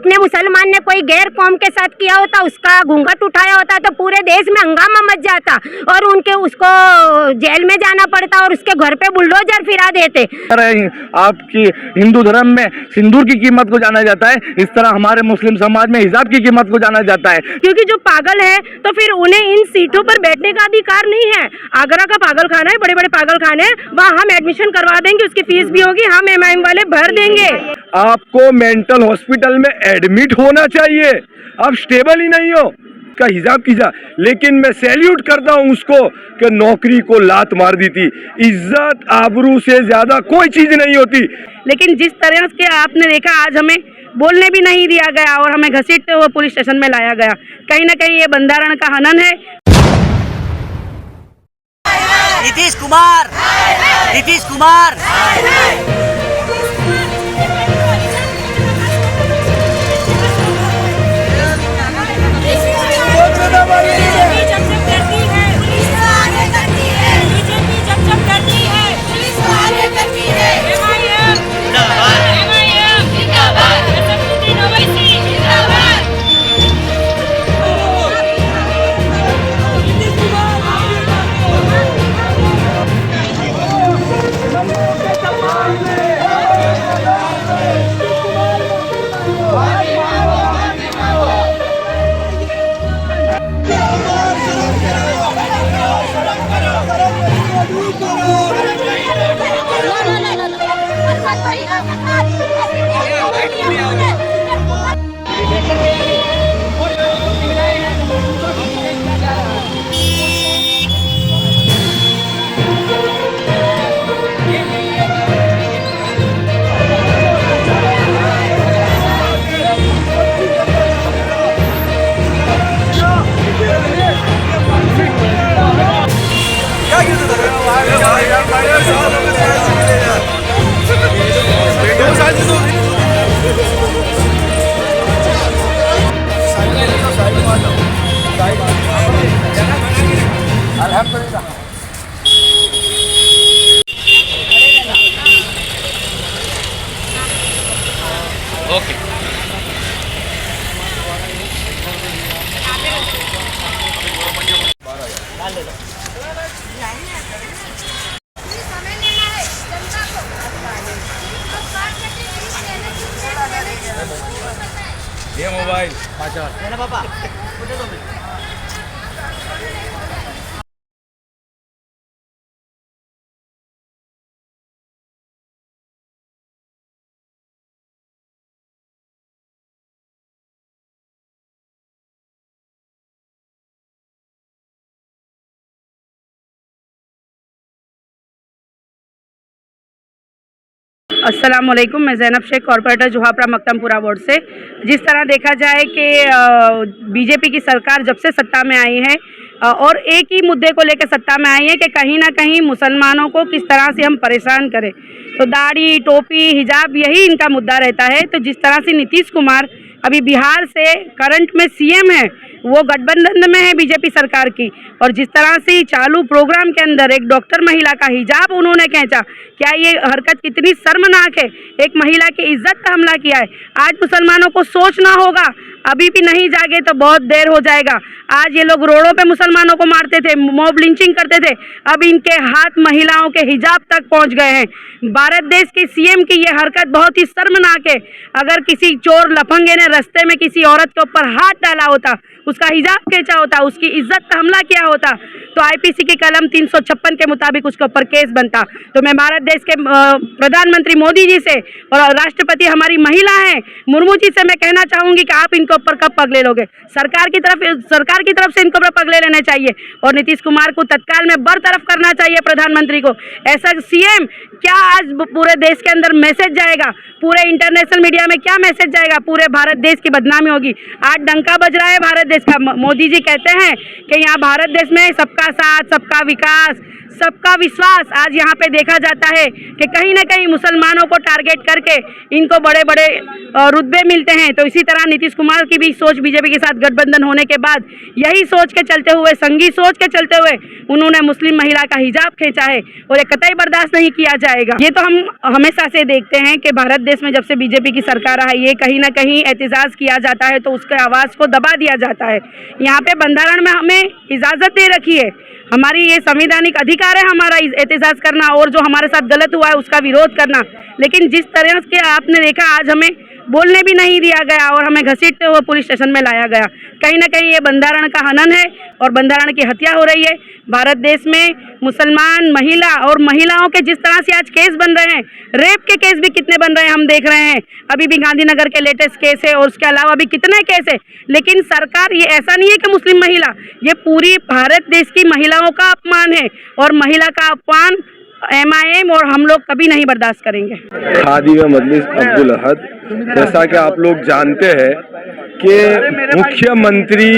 अपने मुसलमान ने कोई गैर कौम के साथ किया होता, उसका घूंघट उठाया होता तो पूरे देश में हंगामा मच जाता और उनके उसको जेल में जाना पड़ता और उसके घर पे बुलडोजर फिरा देते। आपकी हिंदू धर्म में सिंदूर की कीमत को जाना जाता है, इस तरह हमारे मुस्लिम समाज में हिजाब की कीमत को जाना जाता है। क्योंकि जो पागल है तो फिर उन्हें इन सीटों पर बैठने का अधिकार नहीं है। आगरा का पागल खाना है, बड़े बड़े पागल खाने, वहाँ हम एडमिशन करवा देंगे, उसकी फीस भी होगी, हम एमआईएम वाले भर देंगे। आपको मेंटल हॉस्पिटल में एडमिट होना चाहिए, आप स्टेबल ही नहीं हो का हिजाब कीजिए। लेकिन मैं सैल्यूट करता हूं उसको कि नौकरी को लात मार दी थी। इज्जत आबरू से ज्यादा कोई चीज नहीं होती। लेकिन जिस तरह के आपने देखा, आज हमें बोलने भी नहीं दिया गया और हमें घसीटते हुए पुलिस स्टेशन में लाया गया। कहीं ना कहीं ये बंधारण का हनन है। नीतीश कुमार, नीतीश कुमार। ओके ये मोबाइल पापा अस्सलाम वालेकुम, मैं ज़ैनब शेख, कॉर्पोरेटर जुहापरा मकतमपुरा वार्ड से। जिस तरह देखा जाए कि बीजेपी की सरकार जब से सत्ता में आई है और एक ही मुद्दे को लेकर सत्ता में आई है कि कहीं ना कहीं मुसलमानों को किस तरह से हम परेशान करें, तो दाढ़ी, टोपी, हिजाब, यही इनका मुद्दा रहता है। तो जिस तरह से नीतीश कुमार अभी बिहार से करंट में सीएम है, वो गठबंधन में है बीजेपी सरकार की, और जिस तरह से चालू प्रोग्राम के अंदर एक डॉक्टर महिला का हिजाब उन्होंने खींचा, क्या ये हरकत कितनी शर्मनाक है। एक महिला की इज्जत का हमला किया है। आज मुसलमानों को सोचना होगा, अभी भी नहीं जागे तो बहुत देर हो जाएगा। आज ये लोग रोडों पे मुसलमानों को मारते थे, मॉब लिंचिंग करते थे, अब इनके हाथ महिलाओं के हिजाब तक पहुंच गए हैं। भारत देश के सीएम की ये हरकत बहुत ही शर्मनाक है। अगर किसी चोर लफंगे ने रास्ते में किसी औरत के ऊपर हाथ डाला होता, उसका हिजाब खींचा होता, उसकी इज्जत का हमला किया होता, तो आईपीसी की कलम 356 के मुताबिक उसके ऊपर केस बनता। तो मैं भारत देश के प्रधानमंत्री मोदी जी से और राष्ट्रपति हमारी महिला हैं मुर्मू जी से मैं कहना चाहूंगी कि आप इनके ऊपर कब पगले लोगे। सरकार की तरफ से इनको ऊपर पगले लेने चाहिए और नीतीश कुमार को तत्काल में बरतरफ करना चाहिए प्रधानमंत्री को। ऐसा सीएम क्या आज पूरे देश के अंदर मैसेज जाएगा, पूरे इंटरनेशनल मीडिया में क्या मैसेज जाएगा, पूरे भारत देश की बदनामी होगी। आज डंका बज रहा है भारत देश का। मोदी जी कहते हैं कि यहाँ भारत देश में सबका साथ, सबका विकास, सबका विश्वास आज यहाँ पे देखा जाता है कि कहीं ना कहीं मुसलमानों को टारगेट करके इनको बड़े बड़े रुतबे मिलते हैं। तो इसी तरह नीतीश कुमार की भी सोच बीजेपी के साथ गठबंधन होने के बाद यही सोच के चलते हुए, संघी सोच के चलते हुए उन्होंने मुस्लिम महिला का हिजाब खींचा है और ये कतई बर्दाश्त नहीं किया जाएगा। ये तो हम हमेशा से देखते हैं कि भारत देश में जब से बीजेपी की सरकार आई है कहीं ना कहीं एहतजाज किया जाता है तो उसके आवाज़ को दबा दिया जाता है। यहाँ पे बंधारण में हमें इजाज़त दे रखी है, हमारी ये संवैधानिक अधिकार है हमारा एहतजाज करना और जो हमारे साथ गलत हुआ है उसका विरोध करना। लेकिन जिस तरह के आपने देखा आज हमें बोलने भी नहीं दिया गया और हमें घसीटते हुए पुलिस स्टेशन में लाया गया। कहीं ना कहीं ये बंधारण का हनन है और बंधारण की हत्या हो रही है। भारत देश में मुसलमान महिला और महिलाओं के जिस तरह से आज केस बन रहे हैं, रेप के केस भी कितने बन रहे हैं हम देख रहे हैं। अभी भी गांधीनगर के लेटेस्ट केस है और उसके अलावा भी कितने केस है। लेकिन सरकार, ये ऐसा नहीं है कि मुस्लिम महिला, ये पूरी भारत देश की महिलाओं का अपमान है और महिला का अपमान MIM और हम लोग कभी नहीं बर्दाश्त करेंगे। खादी व मजलिस अब्दुल अहद, जैसा कि आप लोग जानते हैं कि मुख्यमंत्री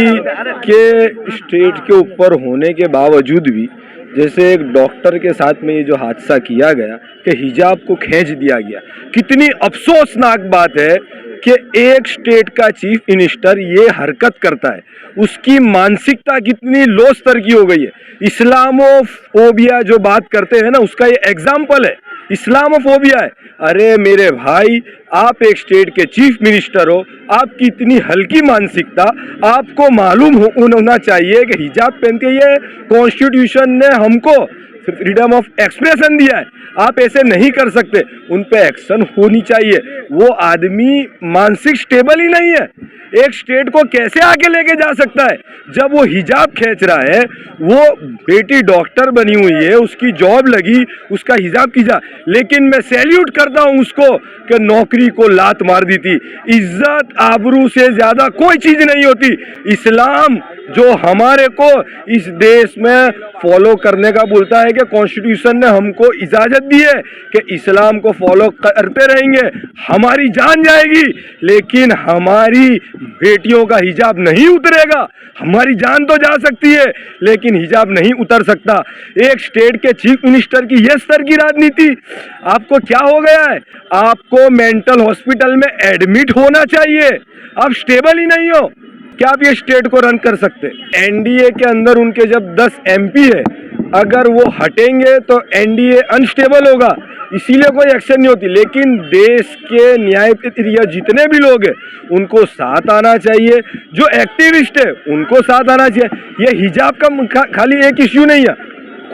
के स्टेट के ऊपर होने के बावजूद भी जैसे एक डॉक्टर के साथ में ये जो हादसा किया गया कि हिजाब को खींच दिया गया, कितनी अफसोसनाक बात है कि एक स्टेट का चीफ मिनिस्टर ये हरकत करता है। उसकी मानसिकता कितनी लो स्तर की हो गई है। इस्लामोफोबिया जो बात करते हैं ना, उसका ये एग्जाम्पल है, इस्लामोफोबिया है। अरे मेरे भाई, आप एक स्टेट के चीफ मिनिस्टर हो, आपकी इतनी हल्की मानसिकता, आपको मालूम होना चाहिए कि हिजाब पहन के ये कॉन्स्टिट्यूशन ने हमको फ्रीडम ऑफ एक्सप्रेशन दिया है, आप ऐसे नहीं कर सकते। उन पे एक्शन होनी चाहिए। वो आदमी मानसिक स्टेबल ही नहीं है। एक स्टेट को कैसे आगे लेके जा सकता है जब वो हिजाब खींच रहा है। वो बेटी डॉक्टर बनी हुई है, उसकी जॉब लगी, उसका हिजाब खींचा। लेकिन मैं सैल्यूट करता हूँ उसको कि नौकरी को लात मार दी थी। इज्जत आबरू से ज्यादा कोई चीज नहीं होती। इस्लाम जो हमारे को इस देश में फॉलो करने का बोलता है कि कॉन्स्टिट्यूशन ने हमको इजाजत दी है कि इस्लाम को फॉलो करते रहेंगे, हमारी जान जाएगी लेकिन हमारी बेटियों का हिजाब नहीं उतरेगा। हमारी जान तो जा सकती है लेकिन हिजाब नहीं उतर सकता। एक स्टेट के चीफ मिनिस्टर की यह स्तर की राजनीति। आपको क्या हो गया है? आपको मेंटल हॉस्पिटल में एडमिट होना चाहिए। आप स्टेबल ही नहीं हो। क्या आप ये स्टेट को रन कर सकते? एनडीए के अंदर उनके जब 10 MP है, अगर वो हटेंगे तो एनडीए अनस्टेबल होगा, इसीलिए कोई एक्शन नहीं होती। लेकिन देश के न्यायप्रिय जितने भी लोग हैं उनको साथ आना चाहिए। जो एक्टिविस्ट है उनको साथ आना चाहिए। ये हिजाब का खाली एक इश्यू नहीं है,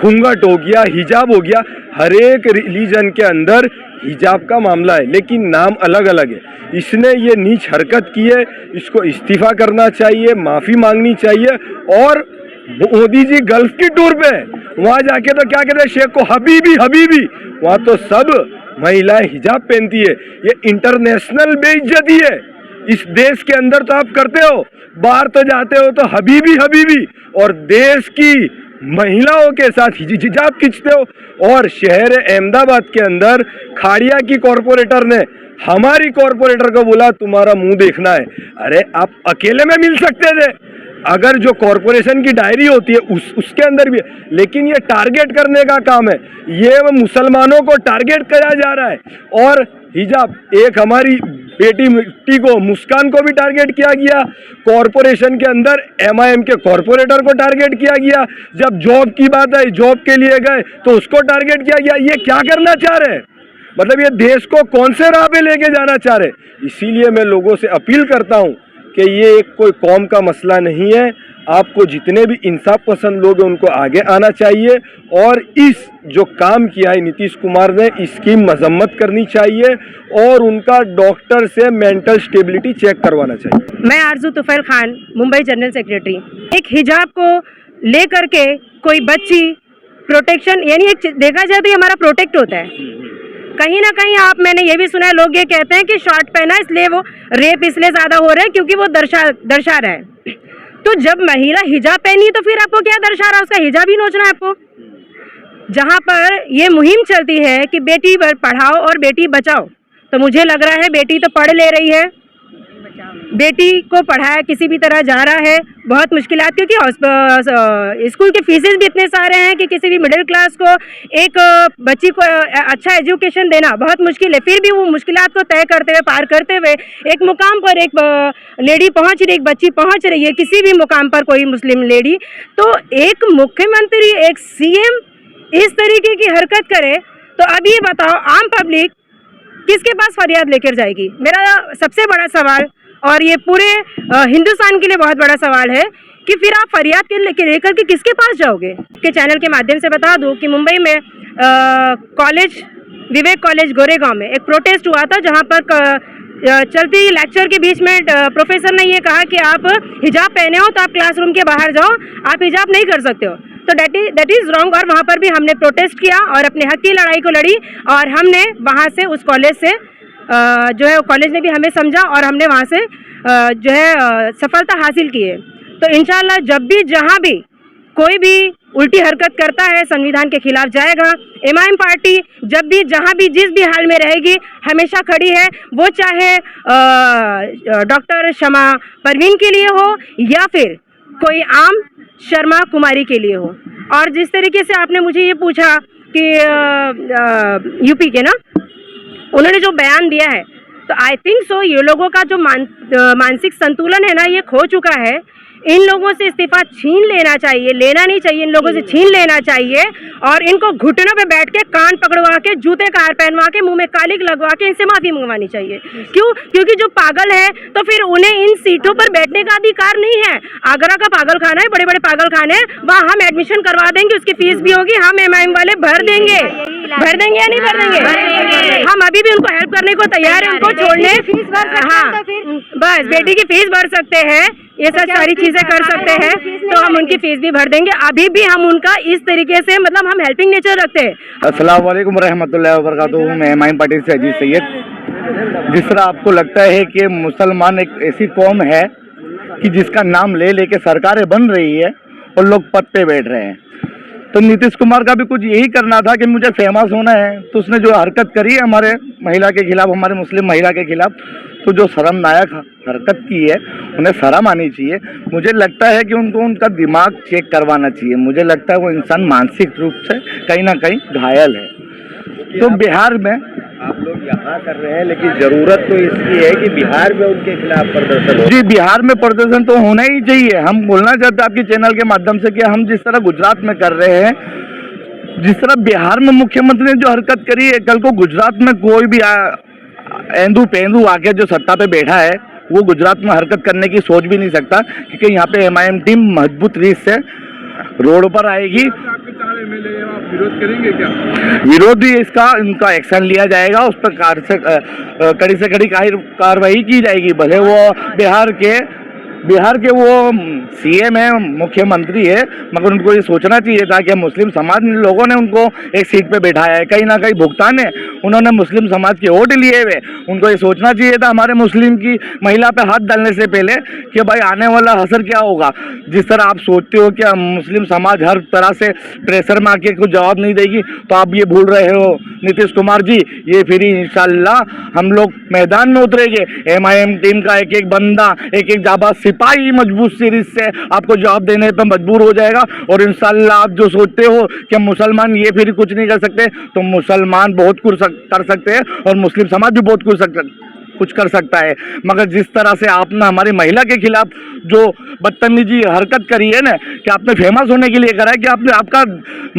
घूंघट हो गया, हिजाब हो गया, हर एक रिलीजन के अंदर हिजाब का मामला है लेकिन नाम अलग अलग है। इसने ये नीच हरकत की है, इसको इस्तीफा करना चाहिए, माफ़ी मांगनी चाहिए। और मोदी जी गल्फ की टूर पे वहाँ जाके तो क्या कहते हैं, शेख को हबीबी हबीबी, वहाँ तो सब महिलाएं हिजाब पहनती है। ये इंटरनेशनल बेइज्जती है। इस देश के अंदर तो आप करते हो, बाहर तो जाते हो तो हबीबी हबीबी, और देश की महिलाओं के साथ हिजाब खींचते हो। और शहर अहमदाबाद के अंदर खाड़िया की कॉरपोरेटर ने हमारी कॉरपोरेटर को बोला तुम्हारा मुंह देखना है। अरे आप अकेले में मिल सकते थे, अगर जो कॉरपोरेशन की डायरी होती है उसके अंदर भी है। लेकिन ये टारगेट करने का काम है, ये मुसलमानों को टारगेट किया जा रहा है। और हिजाब, एक हमारी बेटी को, मुस्कान को भी टारगेट किया गया। कॉरपोरेशन के अंदर MIM के कॉरपोरेटर को टारगेट किया गया। जब जॉब की बात आई, जॉब के लिए गए तो उसको टारगेट किया गया। ये क्या करना चाह रहे हैं? मतलब ये देश को कौन से राह पे लेके जाना चाह रहे? इसीलिए मैं लोगों से अपील करता हूँ कि ये एक कोई कौम का मसला नहीं है। आपको जितने भी इंसाफ पसंद लोग हैं उनको आगे आना चाहिए और इस जो काम किया है नीतीश कुमार ने, इसकी मजम्मत करनी चाहिए और उनका डॉक्टर से मेंटल स्टेबिलिटी चेक करवाना चाहिए। मैं आरजू तुफैल खान, मुंबई जनरल सेक्रेटरी। एक हिजाब को लेकर के कोई बच्ची प्रोटेक्शन, यानी एक देखा जाए तो ये हमारा प्रोटेक्ट होता है। कहीं ना कहीं मैंने ये भी सुना है, लोग ये कहते हैं कि शॉर्ट पहना इसलिए वो रेप इसलिए ज्यादा हो रहा है क्योंकि वो दर्शा रहा है। तो जब महिला हिजाब पहनी तो फिर आपको क्या दर्शा रहा है? उसका हिजाब ही नोचना है आपको। जहाँ पर ये मुहिम चलती है कि बेटी पढ़ाओ और बेटी बचाओ, तो मुझे लग रहा है बेटी तो पढ़ ले रही है, बेटी को पढ़ाया किसी भी तरह जा रहा है, बहुत मुश्किलात, क्योंकि स्कूल के फीसेस भी इतने सारे हैं कि किसी भी मिडिल क्लास को एक बच्ची को अच्छा एजुकेशन देना बहुत मुश्किल है। फिर भी वो मुश्किलात को तय करते हुए, पार करते हुए एक मुकाम पर एक लेडी पहुंच रही, एक बच्ची पहुंच रही है किसी भी मुकाम पर, कोई मुस्लिम लेडी, तो एक मुख्यमंत्री, एक सीएम इस तरीके की हरकत करे तो अब ये बताओ आम पब्लिक किसके पास फरियाद लेकर जाएगी? मेरा सबसे बड़ा सवाल, और ये पूरे हिंदुस्तान के लिए बहुत बड़ा सवाल है कि फिर आप फरियाद के लेकर के किसके पास जाओगे? के चैनल के माध्यम से बता दूं कि मुंबई में कॉलेज, विवेक कॉलेज गोरेगांव में एक प्रोटेस्ट हुआ था, जहां पर चलती लेक्चर के बीच में प्रोफेसर ने ये कहा कि आप हिजाब पहने हो तो आप क्लासरूम के बाहर जाओ, आप हिजाब नहीं कर सकते हो। तो दैट इज़ रॉन्ग। और वहाँ पर भी हमने प्रोटेस्ट किया और अपने हक की लड़ाई को लड़ी, और हमने वहाँ से, उस कॉलेज से जो है, कॉलेज ने भी हमें समझा और हमने वहाँ से जो है सफलता हासिल की है। तो इंशाल्लाह जब भी, जहाँ भी कोई भी उल्टी हरकत करता है, संविधान के खिलाफ जाएगा। एमआईएम पार्टी जब भी, जहाँ भी, जिस भी हाल में रहेगी, हमेशा खड़ी है, वो चाहे डॉक्टर शमा परवीन के लिए हो या फिर कोई आम शर्मा कुमारी के लिए हो। और जिस तरीके से आपने मुझे ये पूछा कि यूपी के ना, उन्होंने जो बयान दिया है, तो आई थिंक सो ये लोगों का जो मानसिक संतुलन है ना, ये खो चुका है। इन लोगों से इस्तीफा छीन लेना चाहिए, लेना नहीं चाहिए, इन लोगों से छीन लेना चाहिए और इनको घुटनों पे बैठ के, कान पकड़वा के, जूते का हार पहनवा के, मुंह में कालिक लगवा के इनसे माफी मंगवानी चाहिए। क्यों? क्योंकि जो पागल है तो फिर उन्हें इन सीटों पर बैठने का अधिकार नहीं है। आगरा का पागल खाना है, बड़े बड़े पागल खाने हैं, वहाँ हम एडमिशन करवा देंगे, उसकी फीस भी होगी, हम एमआईएम वाले भर देंगे या नहीं भर देंगे? हम अभी भी उनको हेल्प करने को तैयार है, उनको छोड़ने। हाँ, बस बेटी की फीस भर सकते हैं, ये सब सारी चीजें कर सकते हैं, तो हम उनकी फीस भी भर देंगे। अभी भी हम उनका इस तरीके से, मतलब हम हेल्पिंग नेचर रखते हैं। अस्सलाम वालेकुम रहमतुल्लाहि व बरकातुहू। मैं एमआईएम पार्टी से अजीज सैयद। जिस तरह आपको लगता है कि मुसलमान एक ऐसी कौम है कि जिसका नाम ले लेके सरकारें बन रही है और लोग पद पे बैठ रहे हैं, तो नीतीश कुमार का भी कुछ यही करना था कि मुझे फेमस होना है। तो उसने जो हरकत करी है हमारे महिला के खिलाफ, हमारे मुस्लिम महिला के खिलाफ, तो जो शर्मनाक हरकत की है, उन्हें शर्म आनी चाहिए। मुझे लगता है कि उनको उनका दिमाग चेक करवाना चाहिए। मुझे लगता है वो इंसान मानसिक रूप से कहीं ना कहीं घायल है। तो बिहार में आप लोग यहाँ कर रहे हैं, लेकिन जरूरत तो इसकी है कि बिहार में उनके खिलाफ प्रदर्शन हो। जी, बिहार में प्रदर्शन तो होना ही चाहिए। हम बोलना चाहते हैं आपके चैनल के माध्यम से कि हम जिस तरह गुजरात में कर रहे हैं, जिस तरह बिहार में मुख्यमंत्री ने जो हरकत करी है, कल को गुजरात में कोई भी ऐंदू पेंदू आके जो सत्ता पे बैठा है, वो गुजरात में हरकत करने की सोच भी नहीं सकता, क्योंकि यहाँ पे एमआईएम टीम मजबूत रीत से रोड पर आएगी। विरोध करेंगे क्या? विरोध भी इसका, इनका एक्शन लिया जाएगा, उस पर कड़ी से कड़ी कार्रवाई की जाएगी। भले वो बिहार के वो सीएम है, मुख्यमंत्री है, मगर उनको ये सोचना चाहिए था कि मुस्लिम समाज लोगों ने उनको एक सीट पे बैठाया है, कहीं ना कहीं भुगतान है, उन्होंने मुस्लिम समाज के वोट लिए हुए। उनको ये सोचना चाहिए था हमारे मुस्लिम की महिला पे हाथ डालने से पहले कि भाई आने वाला असर क्या होगा। जिस तरह आप सोचते हो कि मुस्लिम समाज हर तरह से प्रेशर में आके कुछ जवाब नहीं देगी, तो आप ये भूल रहे हो नीतीश कुमार जी। ये फिर इंशाल्लाह हम लोग मैदान में उतरेंगे। एमआईएम टीम का एक एक बंदा, एक एक जाबाज सिपाही मजबूत सीरीज से आपको जवाब देने पर मजबूर हो जाएगा। और इंशाल्लाह आप जो सोचते हो कि मुसलमान ये फिर कुछ नहीं कर सकते, तो मुसलमान बहुत कुछ कर सकते हैं और मुस्लिम समाज भी बहुत कुछ कर सकता है। मगर जिस तरह से आपने हमारी महिला के खिलाफ जो बदतमीजी हरकत करी है ना, कि आपने फेमस होने के लिए करा है, कि आपका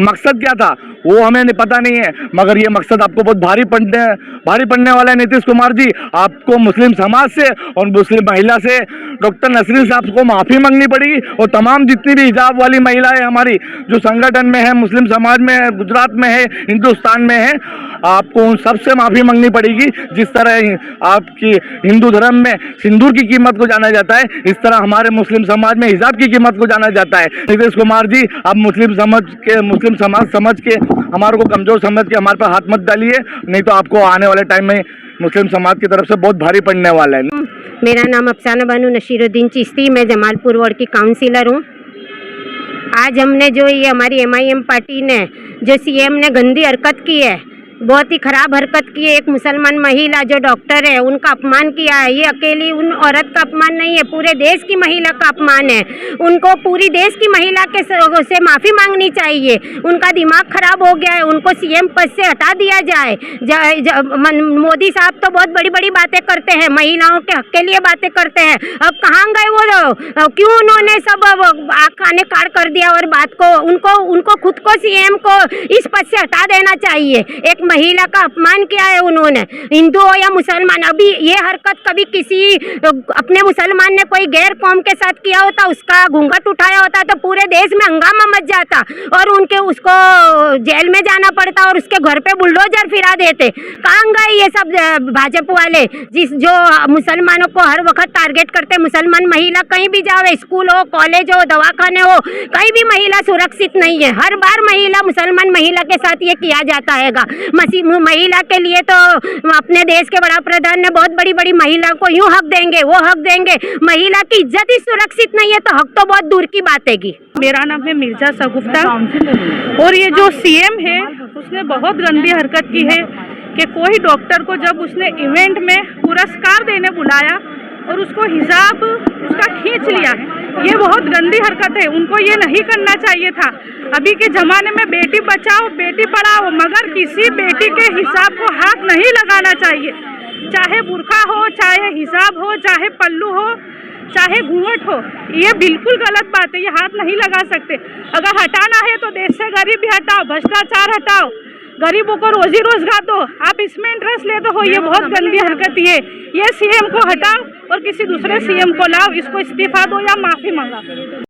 मकसद क्या था वो हमें पता नहीं है, मगर ये मकसद आपको बहुत भारी पड़ने वाला है नीतीश कुमार जी। आपको मुस्लिम समाज से और मुस्लिम महिला से, डॉक्टर नसरीन साहब को माफ़ी मांगनी पड़ेगी, और तमाम जितनी भी हिजाब वाली महिलाएं हमारी जो संगठन में है, मुस्लिम समाज में है, गुजरात में है, हिंदुस्तान में है, आपको उन सबसे माफ़ी मांगनी पड़ेगी। जिस तरह आपकी हिंदू धर्म में सिंदूर की कीमत को जाना जाता है, इस तरह हमारे मुस्लिम समाज में हिजाब की कीमत को जाना जाता है। नीतीश कुमार जी, आप मुस्लिम समाज समझ के, हमारे को कमजोर समझ के हमारे पर हाथ मत डालिए, नहीं तो आपको आने वाले टाइम में मुस्लिम समाज की तरफ से बहुत भारी पड़ने वाला है। मेरा नाम अफसाना बानू नशीरुद्दीन चिश्ती, मैं जमालपुर वार्ड की काउंसिलर हूँ। आज हमने जो ये हमारी एमआईएम पार्टी ने, जो सीएम ने गंदी हरकत की है बहुत ही खराब हरकत की है। एक मुसलमान महिला जो डॉक्टर है उनका अपमान किया है। ये अकेली उन औरत का अपमान नहीं है, पूरे देश की महिला का अपमान है। उनको पूरी देश की महिला के से माफ़ी मांगनी चाहिए। उनका दिमाग खराब हो गया है, उनको सीएम पद से हटा दिया जाए। मोदी साहब तो बहुत बड़ी बड़ी बातें करते हैं, महिलाओं के हक के लिए बातें करते हैं। अब कहाँ गए वो लोग? क्यों उन्होंने सब आने काट कर दिया और बात को उनको खुद को सीएम को इस पद से हटा देना चाहिए। एक महिला का अपमान किया है उन्होंने, हिंदू हो या मुसलमान। अभी ये हरकत कभी किसी अपने मुसलमान ने कोई गैर कौम के साथ किया होता, उसका घूंघट उठाया होता तो पूरे देश में हंगामा मच जाता और उसको जेल में जाना पड़ता और उसके घर पे बुलडोजर फिरा देते। कहाँ गए ये सब भाजपा वाले जो मुसलमानों को हर वक्त टारगेट करते? मुसलमान महिला कहीं भी जावे, स्कूल हो, कॉलेज हो, दवाखाने हो, कहीं भी महिला सुरक्षित नहीं है। हर बार मुसलमान महिला के साथ ये किया जाता है। महिला के लिए तो अपने देश के बड़ा प्रधान ने बहुत बड़ी बड़ी महिला को यूं हक देंगे, वो हक देंगे। महिला की इज्जत ही सुरक्षित नहीं है तो हक तो बहुत दूर की बात है। मेरा नाम है मिर्जा सगुफ्ता और ये जो सीएम है उसने बहुत गंदी हरकत की है कि कोई डॉक्टर को जब उसने इवेंट में पुरस्कार देने बुलाया और उसको हिजाब उसका खींच लिया, ये बहुत गंदी हरकत है। उनको ये नहीं करना चाहिए था। अभी के ज़माने में बेटी बचाओ बेटी पढ़ाओ, मगर किसी बेटी के हिजाब को हाथ नहीं लगाना चाहिए। चाहे बुर्का हो, चाहे हिजाब हो, चाहे पल्लू हो, चाहे घूंघट हो, ये बिल्कुल गलत बात है। ये हाथ नहीं लगा सकते। अगर हटाना है तो देश से गरीबी हटाओ, भ्रष्टाचार हटाओ, गरीबों को रोजी रोजगार दो। आप इसमें इंटरेस्ट लेते हो, ये बहुत गंदी हरकत है। ये सीएम को हटाओ और किसी दूसरे सीएम को लाओ, इसको इस्तीफा दो या माफी मांगा।